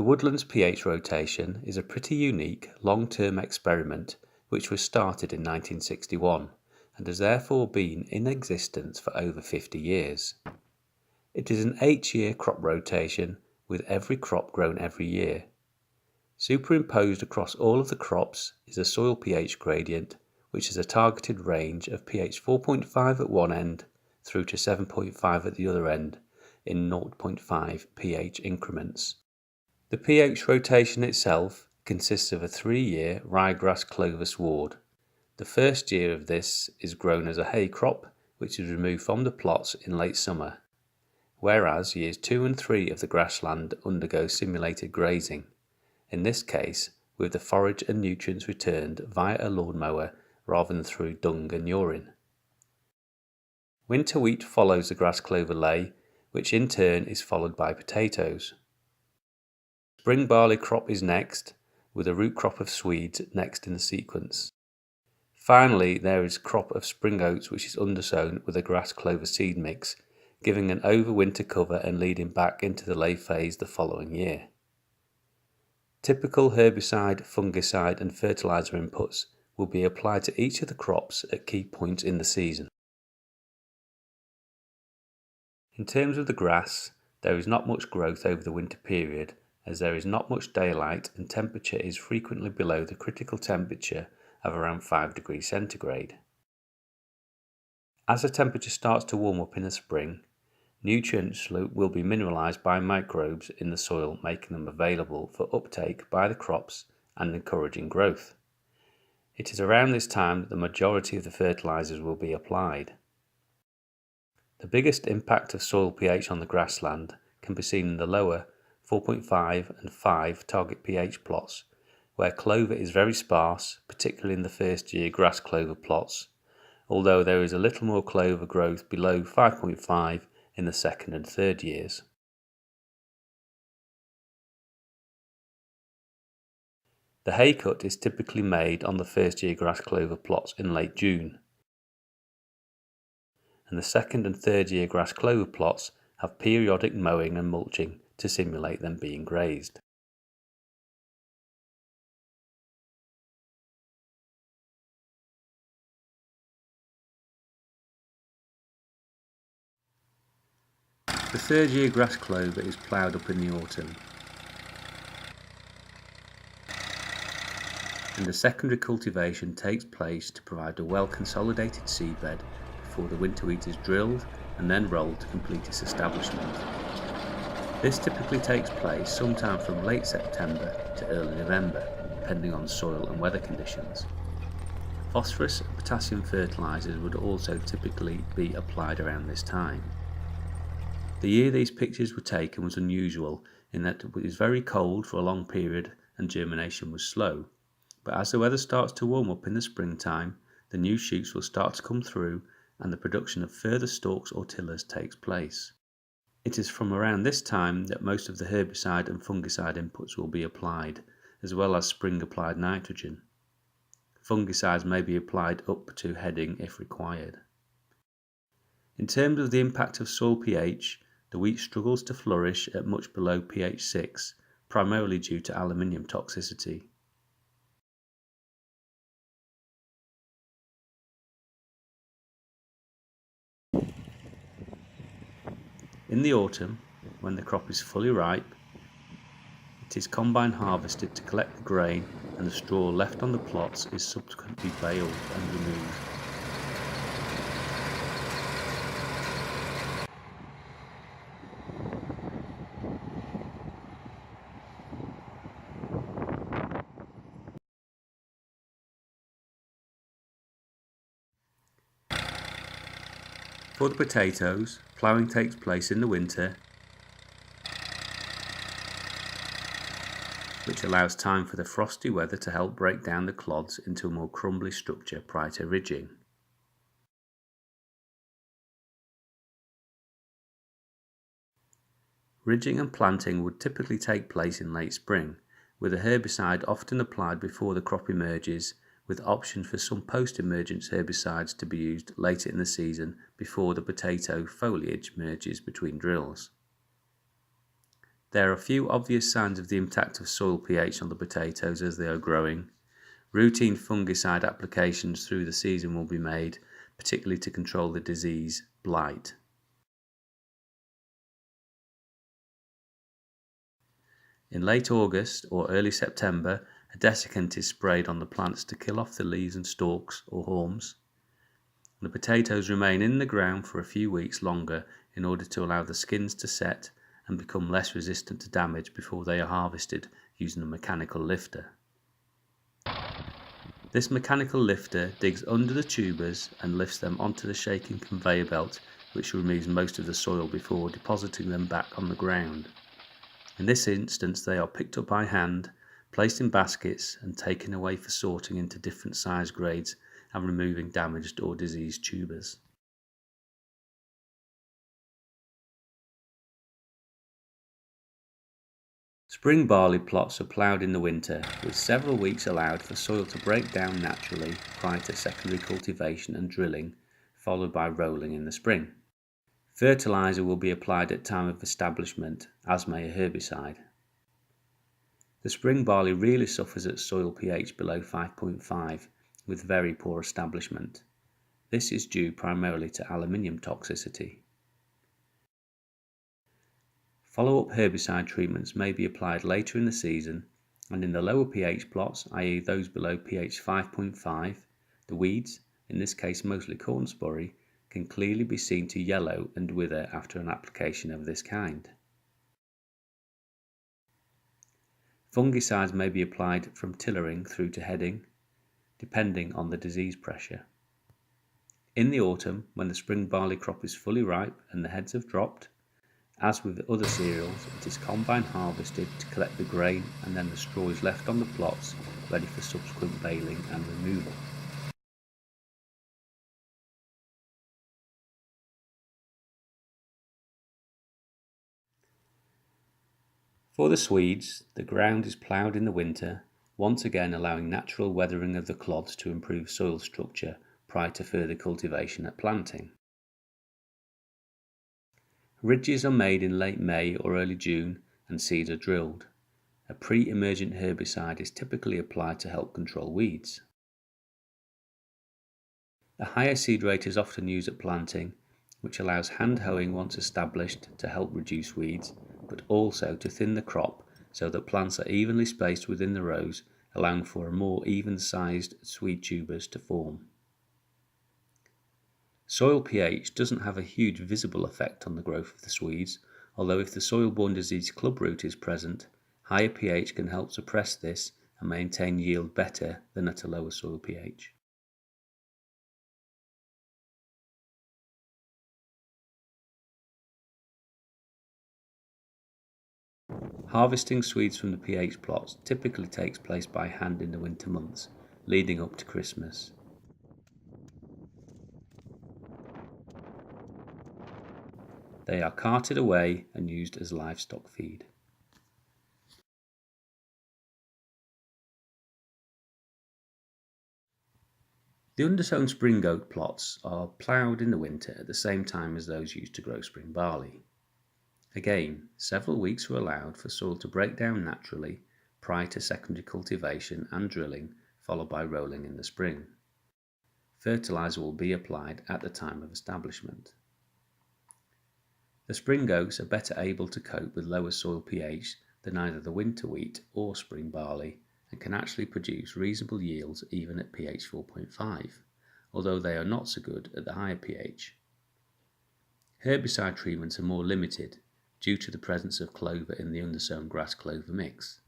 The Woodlands pH rotation is a pretty unique long-term experiment which was started in 1961 and has therefore been in existence for over 50 years. It is an 8-year crop rotation with every crop grown every year. Superimposed across all of the crops is a soil pH gradient which has a targeted range of pH 4.5 at one end through to 7.5 at the other end in 0.5 pH increments. The pH rotation itself consists of a 3-year ryegrass clover sward. The first year of this is grown as a hay crop which is removed from the plots in late summer, whereas years 2 and 3 of the grassland undergo simulated grazing, in this case with the forage and nutrients returned via a lawnmower rather than through dung and urine. Winter wheat follows the grass clover ley, which in turn is followed by potatoes. Spring barley crop is next, with a root crop of Swedes next in the sequence. Finally, there is crop of spring oats which is undersown with a grass clover seed mix, giving an overwinter cover and leading back into the ley phase the following year. Typical herbicide, fungicide and fertilizer inputs will be applied to each of the crops at key points in the season. In terms of the grass, there is not much growth over the winter period as there is not much daylight and temperature is frequently below the critical temperature of around 5 degrees centigrade. As the temperature starts to warm up in the spring, nutrients will be mineralised by microbes in the soil, making them available for uptake by the crops and encouraging growth. It is around this time that the majority of the fertilisers will be applied. The biggest impact of soil pH on the grassland can be seen in the lower 4.5 and 5 target pH plots, where clover is very sparse, particularly in the first year grass clover plots, although there is a little more clover growth below 5.5 in the second and third years. The hay cut is typically made on the first year grass clover plots in late June, and the second and third year grass clover plots have periodic mowing and mulching to simulate them being grazed. The third year grass clover is ploughed up in the autumn, and the secondary cultivation takes place to provide a well consolidated seedbed before the winter wheat is drilled and then rolled to complete its establishment. This typically takes place sometime from late September to early November, depending on soil and weather conditions. Phosphorus and potassium fertilisers would also typically be applied around this time. The year these pictures were taken was unusual in that it was very cold for a long period and germination was slow, but as the weather starts to warm up in the springtime, the new shoots will start to come through and the production of further stalks or tillers takes place. It is from around this time that most of the herbicide and fungicide inputs will be applied, as well as spring applied nitrogen. Fungicides may be applied up to heading if required. In terms of the impact of soil pH, the wheat struggles to flourish at much below pH 6, primarily due to aluminium toxicity. In the autumn, when the crop is fully ripe, it is combine harvested to collect the grain, and the straw left on the plots is subsequently baled and removed. For the potatoes, ploughing takes place in the winter, which allows time for the frosty weather to help break down the clods into a more crumbly structure prior to ridging. Ridging and planting would typically take place in late spring, with a herbicide often applied before the crop emerges, with options for some post-emergence herbicides to be used later in the season before the potato foliage merges between drills. There are few obvious signs of the impact of soil pH on the potatoes as they are growing. Routine fungicide applications through the season will be made, particularly to control the disease blight. In late August or early September, a desiccant is sprayed on the plants to kill off the leaves and stalks or haulms. The potatoes remain in the ground for a few weeks longer in order to allow the skins to set and become less resistant to damage before they are harvested using a mechanical lifter. This mechanical lifter digs under the tubers and lifts them onto the shaking conveyor belt, which removes most of the soil before depositing them back on the ground. In this instance, they are picked up by hand, placed in baskets and taken away for sorting into different size grades and removing damaged or diseased tubers. Spring barley plots are ploughed in the winter, with several weeks allowed for soil to break down naturally prior to secondary cultivation and drilling, followed by rolling in the spring. Fertiliser will be applied at time of establishment, as may a herbicide. The spring barley really suffers at soil pH below 5.5, with very poor establishment. This is due primarily to aluminium toxicity. Follow-up herbicide treatments may be applied later in the season, and in the lower pH plots, i.e. those below pH 5.5, the weeds, in this case mostly corn sporry, can clearly be seen to yellow and wither after an application of this kind. Fungicides may be applied from tillering through to heading, depending on the disease pressure. In the autumn, when the spring barley crop is fully ripe and the heads have dropped, as with other cereals, it is combine harvested to collect the grain, and then the straw is left on the plots ready for subsequent baling and removal. For the Swedes, the ground is ploughed in the winter, once again allowing natural weathering of the clods to improve soil structure prior to further cultivation at planting. Ridges are made in late May or early June and seeds are drilled. A pre-emergent herbicide is typically applied to help control weeds. A higher seed rate is often used at planting, which allows hand hoeing once established to help reduce weeds, but also to thin the crop so that plants are evenly spaced within the rows, allowing for a more even-sized Swede tubers to form. Soil pH doesn't have a huge visible effect on the growth of the Swedes, although if the soil-borne disease clubroot is present, higher pH can help suppress this and maintain yield better than at a lower soil pH. Harvesting Swedes from the pH plots typically takes place by hand in the winter months, leading up to Christmas. They are carted away and used as livestock feed. The undersown spring oat plots are ploughed in the winter at the same time as those used to grow spring barley. Again, several weeks are allowed for soil to break down naturally prior to secondary cultivation and drilling, followed by rolling in the spring. Fertiliser will be applied at the time of establishment. The spring oats are better able to cope with lower soil pH than either the winter wheat or spring barley and can actually produce reasonable yields even at pH 4.5, although they are not so good at the higher pH. Herbicide treatments are more limited due to the presence of clover in the undersown grass-clover mix.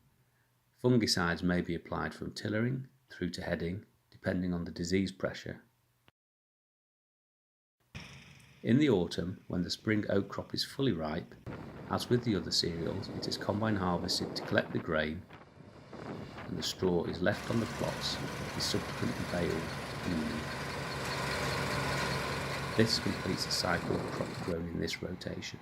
Fungicides may be applied from tillering through to heading, depending on the disease pressure. In the autumn, when the spring oat crop is fully ripe, as with the other cereals, it is combine harvested to collect the grain, and the straw is left on the plots and is subsequently baled and removed. This completes the cycle of crops grown in this rotation.